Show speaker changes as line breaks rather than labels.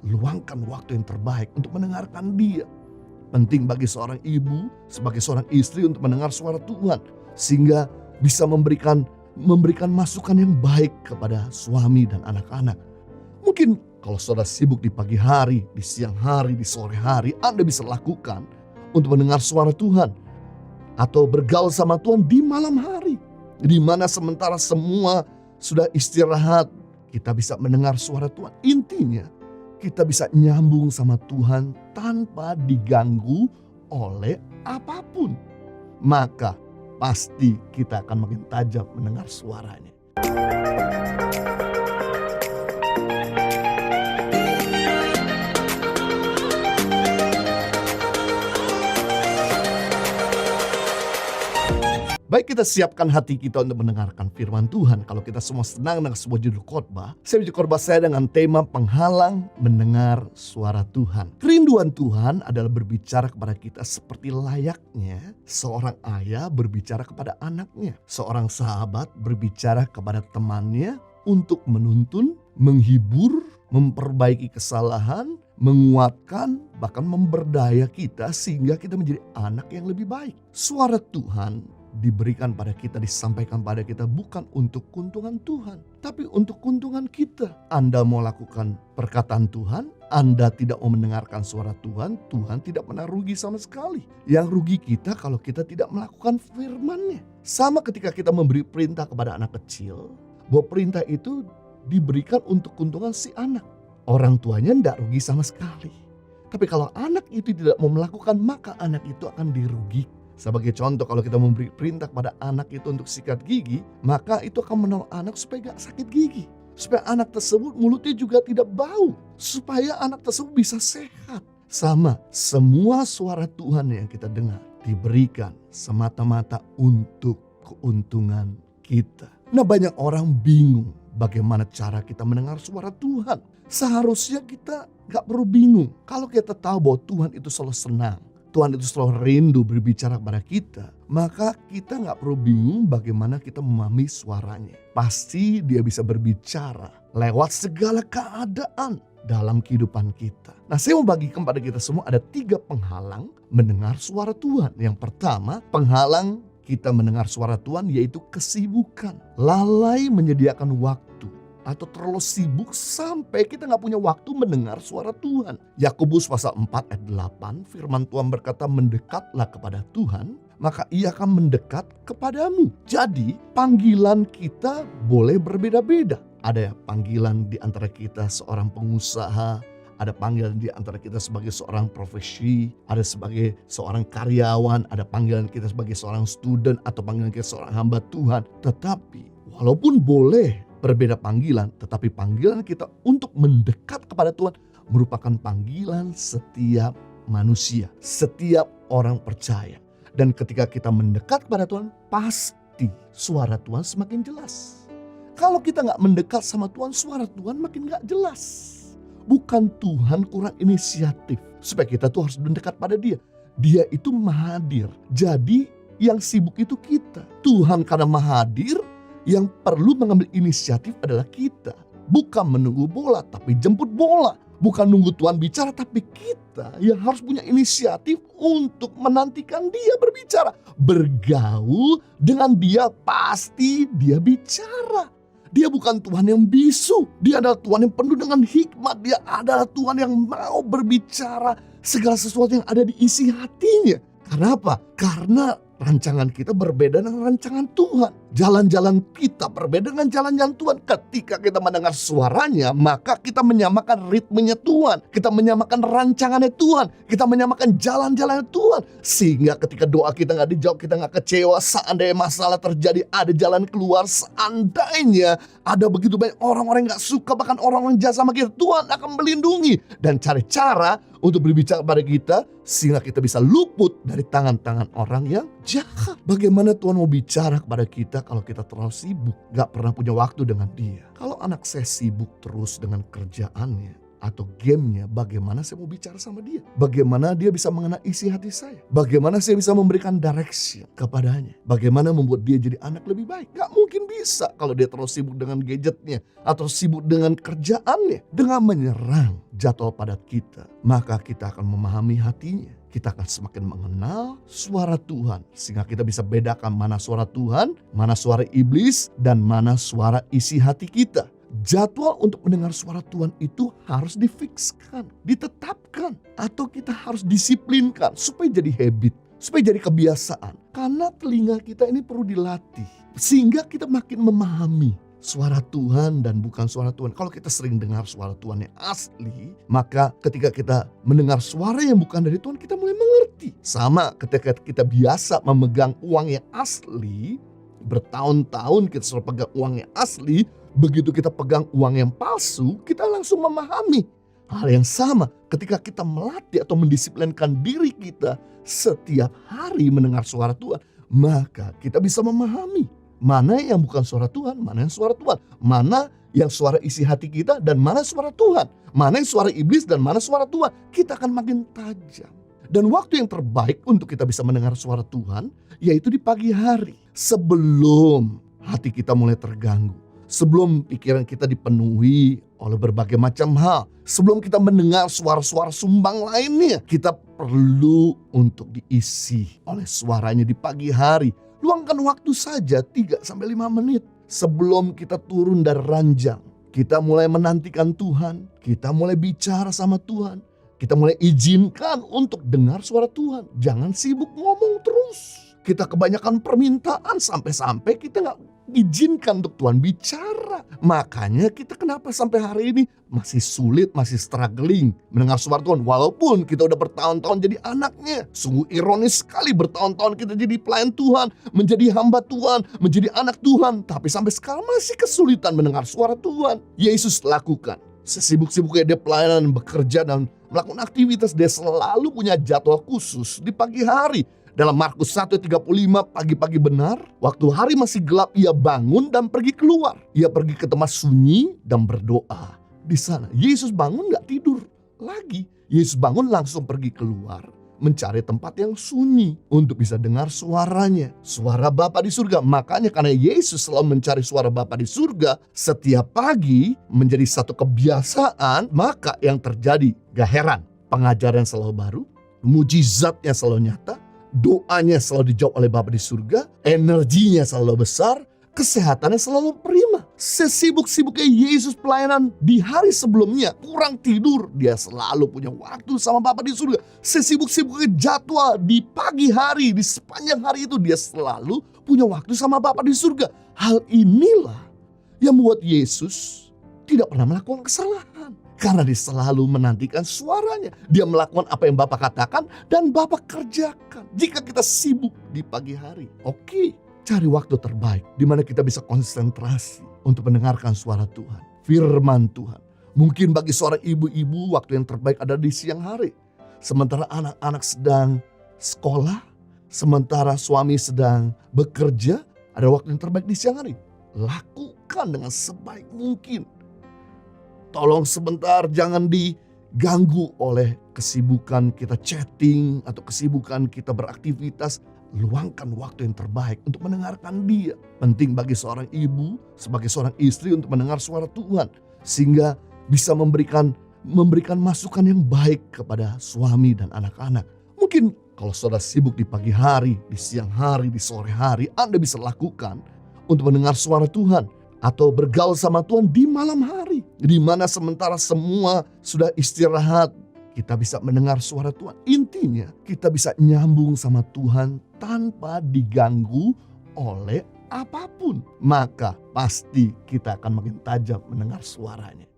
luangkan waktu yang terbaik untuk mendengarkan dia. Penting bagi seorang ibu, sebagai seorang istri untuk mendengar suara Tuhan. Sehingga bisa memberikan masukan yang baik kepada suami dan anak-anak. Mungkin kalau saudara sibuk di pagi hari, di siang hari, di sore hari, Anda bisa lakukan untuk mendengar suara Tuhan. Atau bergaul sama Tuhan di malam hari. Di mana sementara semua sudah istirahat, kita bisa mendengar suara Tuhan. Intinya kita bisa nyambung sama Tuhan tanpa diganggu oleh apapun. Maka pasti kita akan makin tajam mendengar suaranya. Baik, kita siapkan hati kita untuk mendengarkan firman Tuhan. Kalau kita semua senang dengan sebuah judul khotbah, khotbah saya dengan tema penghalang mendengar suara Tuhan. Kerinduan Tuhan adalah berbicara kepada kita seperti layaknya seorang ayah berbicara kepada anaknya. Seorang sahabat berbicara kepada temannya untuk menuntun, menghibur, memperbaiki kesalahan, menguatkan, bahkan memberdaya kita sehingga kita menjadi anak yang lebih baik. Suara Tuhan diberikan pada kita, disampaikan pada kita bukan untuk keuntungan Tuhan, tapi untuk keuntungan kita. Anda mau lakukan perkataan Tuhan, Anda tidak mau mendengarkan suara Tuhan, Tuhan tidak pernah rugi sama sekali. Yang rugi kita kalau kita tidak melakukan firman-Nya. Sama ketika kita memberi perintah kepada anak kecil, bahwa perintah itu diberikan untuk keuntungan si anak. Orang tuanya tidak rugi sama sekali. Tapi kalau anak itu tidak mau melakukan, maka anak itu akan dirugikan. Sebagai contoh, kalau kita memberi perintah kepada anak itu untuk sikat gigi, maka itu akan menolong anak supaya gak sakit gigi. Supaya anak tersebut mulutnya juga tidak bau. Supaya anak tersebut bisa sehat. Sama, semua suara Tuhan yang kita dengar diberikan semata-mata untuk keuntungan kita. Nah, banyak orang bingung bagaimana cara kita mendengar suara Tuhan. Seharusnya kita gak perlu bingung. Kalau kita tahu bahwa Tuhan itu selalu senang, Tuhan itu selalu rindu berbicara kepada kita, maka kita gak perlu bingung bagaimana kita memahami suaranya. Pasti dia bisa berbicara lewat segala keadaan dalam kehidupan kita. Nah, saya mau bagikan pada kita semua ada 3 penghalang mendengar suara Tuhan. Yang pertama, penghalang kita mendengar suara Tuhan yaitu kesibukan. Lalai menyediakan waktu atau terlalu sibuk sampai kita gak punya waktu mendengar suara Tuhan. Yakobus pasal 4 ayat 8 firman Tuhan berkata, mendekatlah kepada Tuhan maka ia akan mendekat kepadamu. Jadi panggilan kita boleh berbeda-beda. Ada panggilan di antara kita seorang pengusaha, ada panggilan di antara kita sebagai seorang profesi, ada sebagai seorang karyawan, ada panggilan kita sebagai seorang student atau panggilan kita seorang hamba Tuhan. Tetapi walaupun boleh berbeda panggilan, tetapi panggilan kita untuk mendekat kepada Tuhan merupakan panggilan setiap manusia, setiap orang percaya. Dan ketika kita mendekat kepada Tuhan, pasti suara Tuhan semakin jelas. Kalau kita gak mendekat sama Tuhan, suara Tuhan makin gak jelas. Bukan Tuhan kurang inisiatif supaya kita tuh harus mendekat pada dia. Dia itu Maha Hadir. Jadi yang sibuk itu kita. Tuhan karena Maha Hadir, yang perlu mengambil inisiatif adalah kita. Bukan menunggu bola, tapi jemput bola. Bukan nunggu Tuhan bicara, tapi kita yang harus punya inisiatif untuk menantikan dia berbicara. Bergaul dengan dia, pasti dia bicara. Dia bukan Tuhan yang bisu. Dia adalah Tuhan yang penuh dengan hikmat. Dia adalah Tuhan yang mau berbicara segala sesuatu yang ada di isi hatinya. Karena apa? Karena rancangan kita berbeda dengan rancangan Tuhan. Jalan-jalan kita berbeda dengan jalan-jalan Tuhan. Ketika kita mendengar suaranya, maka kita menyamakan ritmenya Tuhan. Kita menyamakan rancangannya Tuhan. Kita menyamakan jalan-jalannya Tuhan. Sehingga ketika doa kita gak dijawab, kita gak kecewa. Seandainya masalah terjadi, ada jalan keluar. Seandainya ada begitu banyak orang-orang yang gak suka, bahkan orang-orang jahat sama kita, Tuhan akan melindungi dan cari cara untuk berbicara kepada kita sehingga kita bisa luput dari tangan-tangan orang yang jahat. Bagaimana Tuhan mau bicara kepada kita kalau kita terlalu sibuk, gak pernah punya waktu dengan dia? Kalau anak saya sibuk terus dengan kerjaannya, atau gamenya, bagaimana saya mau bicara sama dia. Bagaimana dia bisa mengenal isi hati saya. Bagaimana saya bisa memberikan direction kepadanya. Bagaimana membuat dia jadi anak lebih baik. Gak mungkin bisa kalau dia terus sibuk dengan gadgetnya atau sibuk dengan kerjaannya. Dengan menyerang jadwal padat kita, maka kita akan memahami hatinya. Kita akan semakin mengenal suara Tuhan. Sehingga kita bisa bedakan mana suara Tuhan, mana suara iblis, dan mana suara isi hati kita. Jadwal untuk mendengar suara Tuhan itu harus difikskan, ditetapkan. Atau kita harus disiplinkan supaya jadi habit, supaya jadi kebiasaan. Karena telinga kita ini perlu dilatih. Sehingga kita makin memahami suara Tuhan dan bukan suara Tuhan. Kalau kita sering dengar suara Tuhan yang asli, maka ketika kita mendengar suara yang bukan dari Tuhan, kita mulai mengerti. Sama ketika kita biasa memegang uang yang asli, bertahun-tahun kita selalu pegang uang yang asli, begitu kita pegang uang yang palsu, kita langsung memahami. Hal yang sama ketika kita melatih atau mendisiplinkan diri kita setiap hari mendengar suara Tuhan, maka kita bisa memahami mana yang bukan suara Tuhan, mana yang suara Tuhan, mana yang suara isi hati kita dan mana suara Tuhan, mana yang suara iblis dan mana suara Tuhan. Kita akan makin tajam. Dan waktu yang terbaik untuk kita bisa mendengar suara Tuhan yaitu di pagi hari, sebelum hati kita mulai terganggu. Sebelum pikiran kita dipenuhi oleh berbagai macam hal. Sebelum kita mendengar suara-suara sumbang lainnya. Kita perlu untuk diisi oleh suaranya di pagi hari. Luangkan waktu saja 3-5 menit. Sebelum kita turun dari ranjang. Kita mulai menantikan Tuhan. Kita mulai bicara sama Tuhan. Kita mulai izinkan untuk dengar suara Tuhan. Jangan sibuk ngomong terus. Kita kebanyakan permintaan sampai-sampai kita gak izinkan untuk Tuhan bicara. Makanya kita kenapa sampai hari ini masih sulit, masih struggling mendengar suara Tuhan. Walaupun kita udah bertahun-tahun jadi anaknya. Sungguh ironis sekali bertahun-tahun kita jadi pelayan Tuhan, menjadi hamba Tuhan, menjadi anak Tuhan. Tapi sampai sekarang masih kesulitan mendengar suara Tuhan. Yesus lakukan. Sesibuk-sibuknya dia pelayanan, bekerja dan melakukan aktivitas, dia selalu punya jadwal khusus di pagi hari. Dalam Markus 1:35 pagi-pagi benar, waktu hari masih gelap ia bangun dan pergi keluar. Ia pergi ke tempat sunyi dan berdoa. Di sana Yesus bangun gak tidur lagi. Yesus bangun langsung pergi keluar, mencari tempat yang sunyi untuk bisa dengar suaranya. Suara Bapa di surga. Makanya karena Yesus selalu mencari suara Bapa di surga, setiap pagi menjadi satu kebiasaan, maka yang terjadi gak heran. Pengajaran selalu baru, mujizat yang selalu nyata, doanya selalu dijawab oleh Bapa di surga, energinya selalu besar, kesehatannya selalu prima. Sesibuk-sibuknya Yesus pelayanan di hari sebelumnya, kurang tidur, dia selalu punya waktu sama Bapa di surga. Sesibuk-sibuknya jadwal di pagi hari, di sepanjang hari itu dia selalu punya waktu sama Bapa di surga. Hal inilah yang membuat Yesus tidak pernah melakukan kesalahan. Karena dia selalu menantikan suaranya. Dia melakukan apa yang Bapa katakan dan Bapa kerjakan. Jika kita sibuk di pagi hari, oke, cari waktu terbaik di mana kita bisa konsentrasi untuk mendengarkan suara Tuhan, firman Tuhan. Mungkin bagi seorang ibu-ibu waktu yang terbaik ada di siang hari. Sementara anak-anak sedang sekolah, sementara suami sedang bekerja, ada waktu yang terbaik di siang hari. Lakukan dengan sebaik mungkin. Tolong sebentar jangan diganggu oleh kesibukan kita chatting atau kesibukan kita beraktivitas. Luangkan waktu yang terbaik untuk mendengarkan dia. Penting bagi seorang ibu sebagai seorang istri untuk mendengar suara Tuhan. Sehingga bisa memberikan masukan yang baik kepada suami dan anak-anak. Mungkin kalau saudara sibuk di pagi hari, di siang hari, di sore hari, Anda bisa lakukan untuk mendengar suara Tuhan. Atau bergaul sama Tuhan di malam hari. Di mana sementara semua sudah istirahat, kita bisa mendengar suara Tuhan. Intinya kita bisa nyambung sama Tuhan tanpa diganggu oleh apapun. Maka pasti kita akan makin tajam mendengar suaranya.